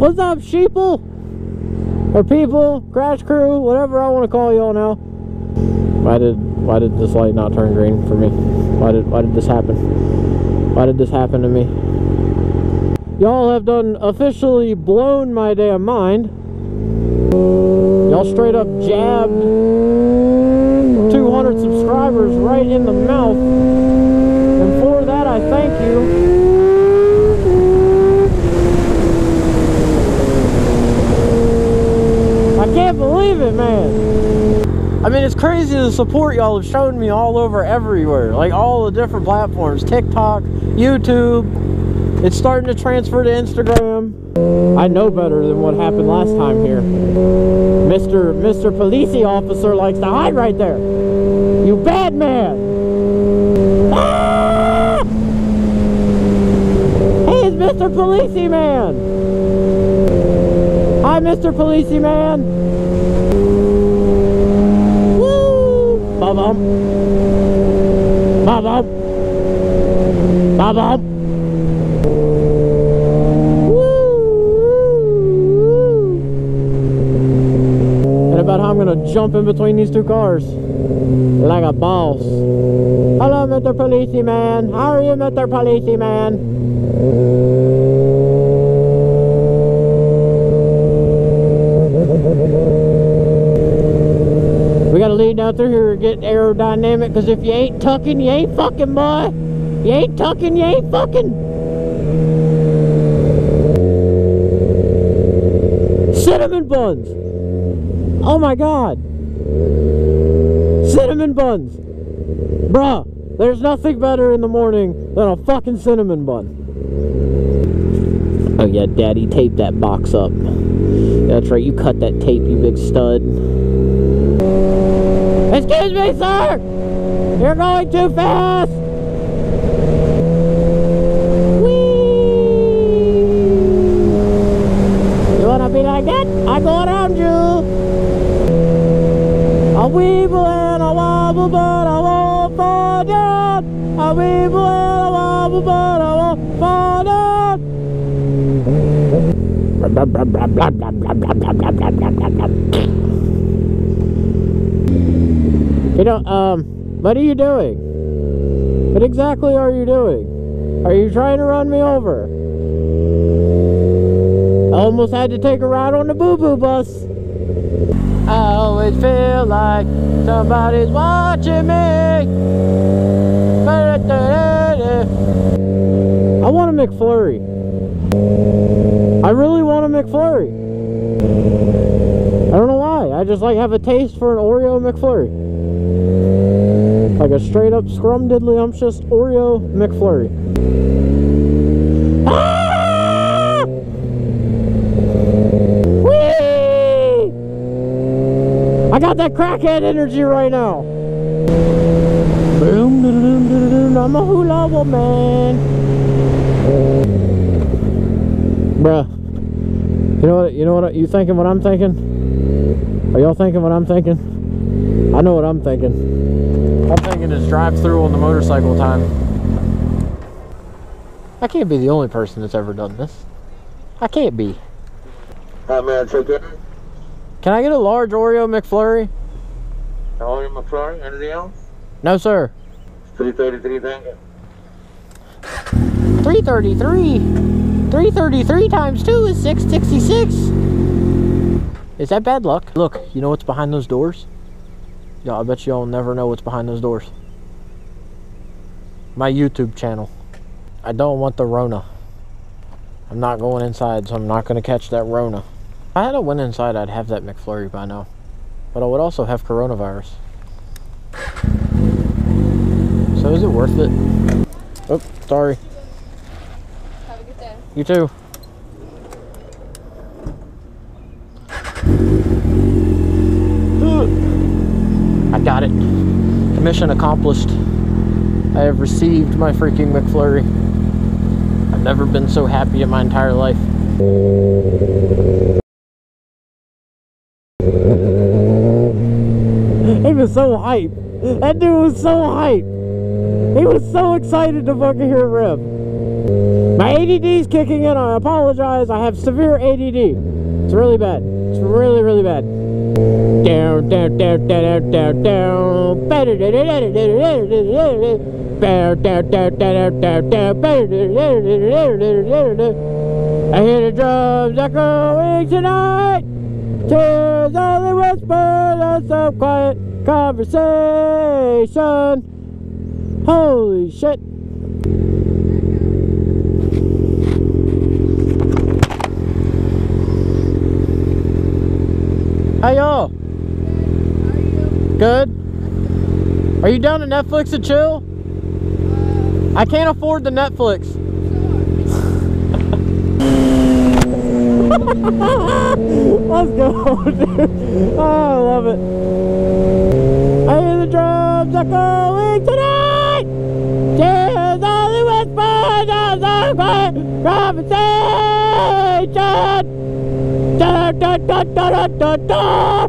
What's up, sheeple? Or people, crash crew, whatever I want to call y'all now. Why did this light not turn green for me? Why did this happen? Why did this happen to me? Y'all have done officially blown my damn mind. Y'all straight up jabbed 200 subscribers right in the mouth. And for that, I thank you. I can't believe it, man. I mean, it's crazy the support y'all have shown me all over everywhere. Like all the different platforms. TikTok, YouTube. It's starting to transfer to Instagram. I know better than what happened last time here. Mr. Police Officer likes to hide right there. You bad man. Ah! Hey, it's Mr. Police Man. Hi, Mr. Police Man. Woo! Ba-bum. Ba-bum. Ba-bum. About how I'm gonna jump in between these two cars like a boss. Hello, Mr. Policeman. How are you, Mr. Policeman? We gotta lead down through here and get aerodynamic, because if you ain't tucking, you ain't fucking, boy. You ain't tucking, you ain't fucking. Cinnamon buns. Oh my god. Cinnamon buns. Bruh, there's nothing better in the morning than a fucking cinnamon bun. Oh yeah, Daddy taped that box up. That's right, you cut that tape, you big stud. Excuse me, sir! You're going too fast! Whee! You wanna be like that? I go around you! A weeble and a wobble, but I won't fall down. A weeble and a wobble, but I won't fall down. You know, what are you doing? What exactly are you doing? Are you trying to run me over? I almost had to take a ride on the boo-boo bus. I always feel like somebody's watching me. I want a McFlurry. I really want a McFlurry. I don't know why. I just like have a taste for an Oreo McFlurry. Like a straight up scrumdiddlyumptious Oreo McFlurry. Ah! I got that crackhead energy right now. Boom, I'm a hula woman. Bruh. You know what you thinking what I'm thinking? Are y'all thinking what I'm thinking? I know what I'm thinking. I'm thinking it's drive-through on the motorcycle time. I can't be the only person that's ever done this. I can't be. Hi, man, check in. Can I get a large Oreo McFlurry? Oreo McFlurry? Anything else? No, sir. 333, thank you. 333? 333 times 2 is 666. Is that bad luck? Look, you know what's behind those doors? Yeah, I bet y'all never know what's behind those doors. My YouTube channel. I don't want the Rona. I'm not going inside, so I'm not going to catch that Rona. If I had a win inside, I'd have that McFlurry by now. But I would also have coronavirus. So is it worth it? Oh, sorry. Have a good day. You too. I got it. Mission accomplished. I have received my freaking McFlurry. I've never been so happy in my entire life. He was so hype. That dude was so hype. He was so excited to fucking hear it rip. My ADD's kicking in. I apologize. I have severe ADD. It's really bad. It's really, really bad. Down, down, down, down, down, down, down. I hear the drums echoing tonight. Tears only whisper of some quiet conversation. Holy shit. How y'all? Good. Are you down to Netflix and chill? I can't afford the Netflix. Let's go, dude. Oh, I love it. I hear the drums echoing tonight. Tears only whispers of some quiet conversation. Da da da da da da da.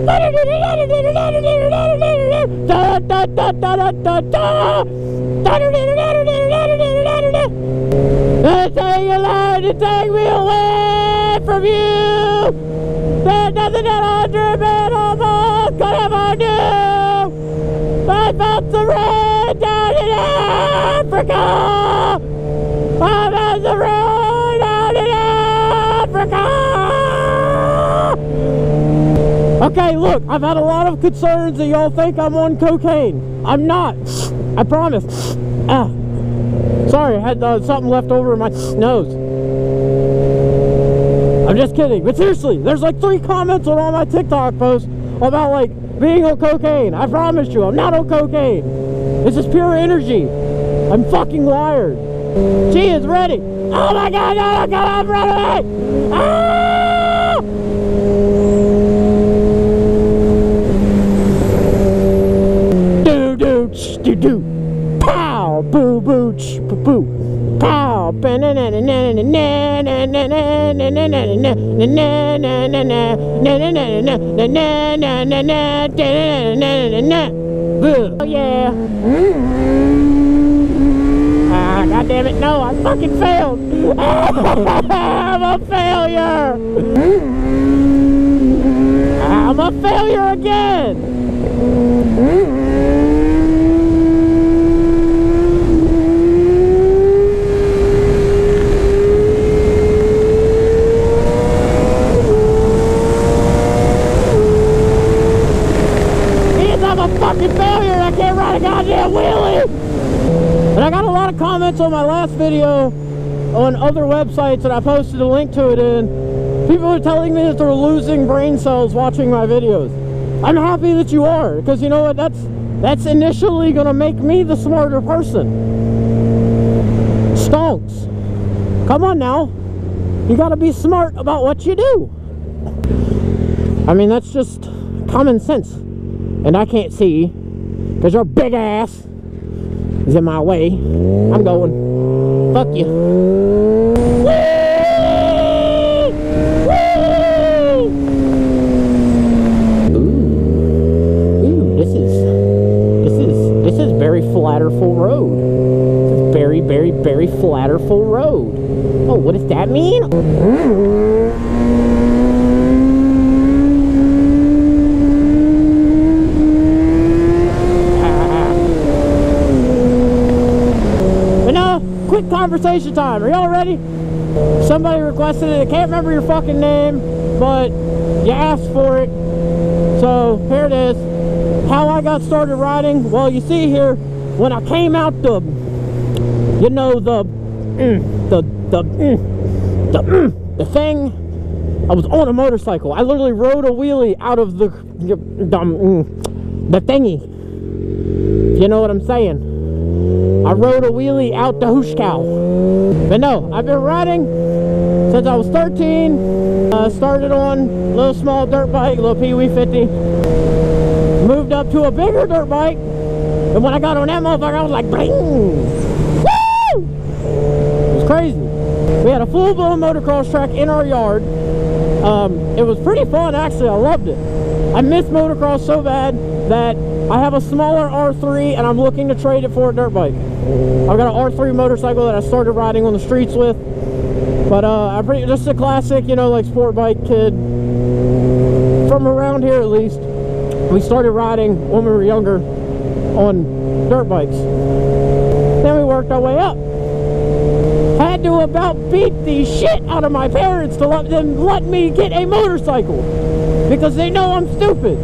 Da da da da da da. They say you lied to take me away from you. There's nothing that 100 men almost could ever do. I felt the rain down in Africa. I felt the rain down in Africa. Okay, look, I've had a lot of concerns that y'all think I'm on cocaine. I'm not. I promise. Sorry, I had something left over in my nose. I'm just kidding. But seriously, there's like 3 comments on all my TikTok posts about like being on cocaine. I promise you, I'm not on cocaine. This is pure energy. I'm fucking wired. She is ready. Oh my god, oh my god, I'm ready! Ah! Do do pow boo boo ch boo boo pow boo yeah. Ah, god damn it, no, I fucking failed. I'm a failure. I'm a failure again. Fucking failure, I can't ride a goddamn wheelie. And I got a lot of comments on my last video on other websites, and I posted a link to it in. People are telling me that they're losing brain cells watching my videos. I'm happy that you are, because you know what, that's initially gonna make me the smarter person. Stonks. Come on now. You gotta be smart about what you do. I mean, that's just common sense. And I can't see because your big ass is in my way. I'm going. Fuck you. Whee! Whee! Ooh, this is very flatterful road. This is very, very, very flatterful road. Oh, what does that mean? Quick conversation time. Are y'all ready? Somebody requested it. I can't remember your fucking name, but you asked for it. So here it is. How I got started riding. Well, you see here, when I came out the thing, I was on a motorcycle. I literally rode a wheelie out of the thingy. You know what I'm saying? I rode a wheelie out to Hushkow. But no, I've been riding since I was 13. Started on a little small dirt bike, little Pee Wee 50. Moved up to a bigger dirt bike. And when I got on that motherfucker, I was like, bling! Woo! It was crazy. We had a full-blown motocross track in our yard. It was pretty fun, actually. I loved it. I miss motocross so bad that I have a smaller R3 and I'm looking to trade it for a dirt bike. I've got an R3 motorcycle that I started riding on the streets with. But just a classic, you know, like sport bike kid. From around here at least. We started riding when we were younger on dirt bikes. Then we worked our way up. Had to about beat the shit out of my parents to let me get a motorcycle. Because they know I'm stupid.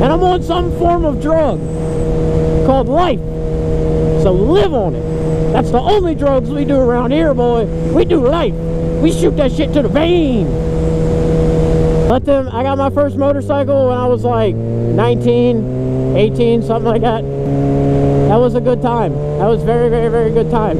And I'm on some form of drug called life. So live on it. That's the only drugs we do around here, boy. We do life. We shoot that shit to the vein. I got my first motorcycle when I was like 19, 18, something like that. That was a good time. That was very, very, very good time.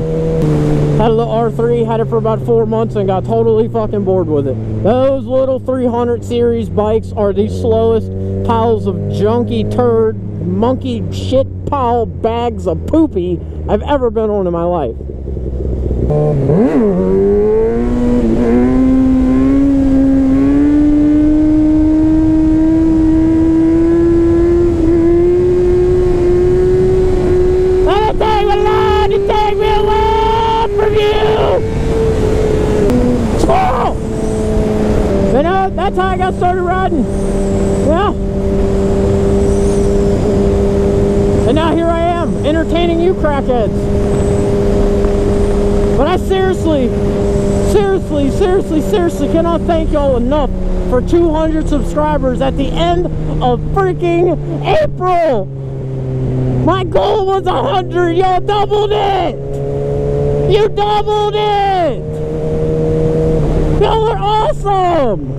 Had a little R3, had it for about 4 months and got totally fucking bored with it. Those little 300 series bikes are the slowest piles of junky turd, monkey shit pile bags of poopy I've ever been on in my life. That's how I got started riding. Yeah. And now here I am, entertaining you crackheads. But I seriously cannot thank y'all enough for 200 subscribers at the end of freaking April. My goal was 100. Y'all doubled it. You doubled it. Y'all are awesome.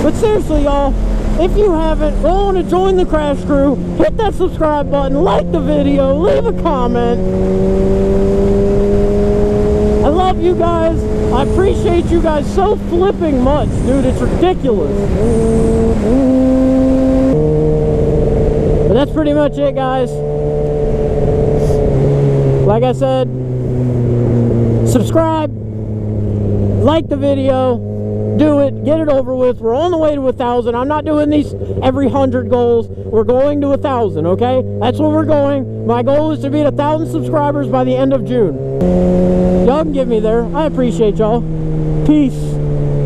But seriously, y'all, if you haven't, go on to join the Crash Crew, hit that subscribe button, like the video, leave a comment. I love you guys. I appreciate you guys so flipping much, dude. It's ridiculous. But that's pretty much it, guys. Like I said, subscribe, like the video, do it, get it over with. We're on the way to 1,000. I'm not doing these every 100 goals. We're going to 1,000, okay? That's where we're going. My goal is to be at 1,000 subscribers by the end of June. Y'all can get me there. I appreciate y'all. Peace.